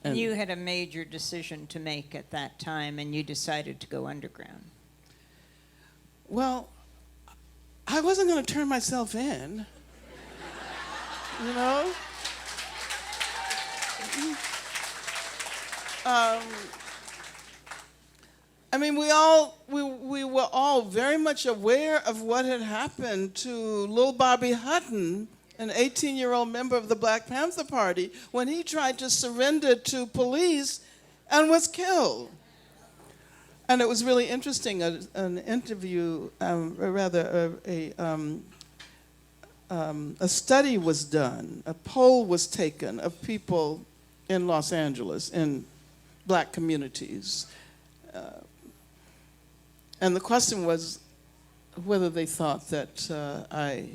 And you had a major decision to make at that time, and you decided to go underground. Well, I wasn't going to turn myself in, you know? I mean, we were all very much aware of what had happened to Lil Bobby Hutton, an 18-year-old member of the Black Panther Party, when he tried to surrender to police and was killed. And it was really interesting, an interview, or rather a study was done, a poll was taken of people in Los Angeles, in black communities. And the question was whether they thought that I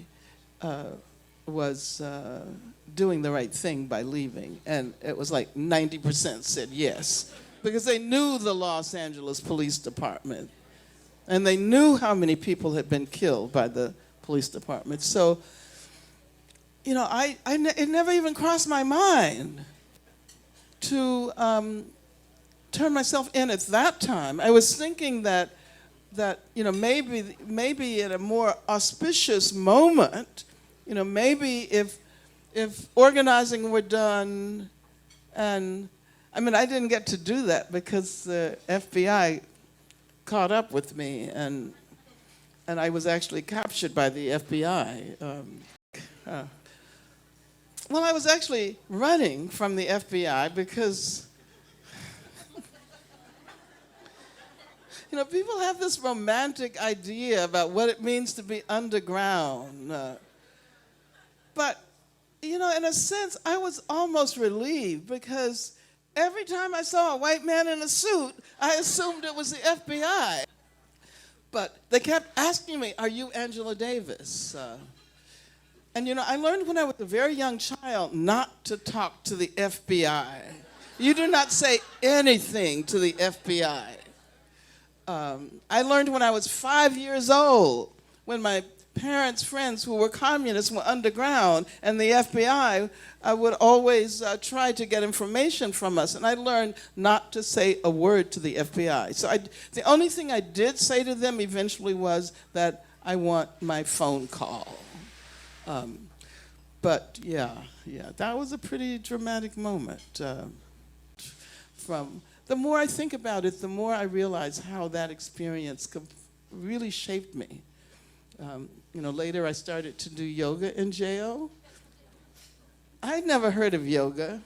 was doing the right thing by leaving. And it was like 90% said yes, because they knew the Los Angeles Police Department. And they knew how many people had been killed by the police department. So, you know, it never even crossed my mind to turn myself in at that time. I was thinking that you know, maybe at a more auspicious moment, you know, maybe if organizing were done, and I mean, I didn't get to do that because the FBI caught up with me, and I was actually captured by the FBI. Well, I was actually running from the FBI because you know, people have this romantic idea about what it means to be underground. But, you know, in a sense, I was almost relieved because every time I saw a white man in a suit, I assumed it was the FBI. But they kept asking me, "Are you Angela Davis?" And, you know, I learned when I was a very young child not to talk to the FBI. You do not say anything to the FBI. I learned when I was 5 years old, when my parents' friends who were communists were underground, and the FBI would always try to get information from us, and I learned not to say a word to the FBI. So the only thing I did say to them eventually was that I want my phone call. But yeah, that was a pretty dramatic moment. The more I think about it, the more I realize how that experience really shaped me. You know, later I started to do yoga in jail. I'd never heard of yoga.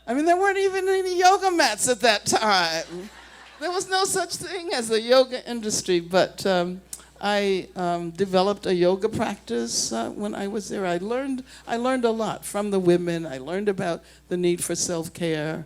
I mean, there weren't even any yoga mats at that time. There was no such thing as a yoga industry, but I developed a yoga practice when I was there. I learned a lot from the women. I learned about the need for self-care.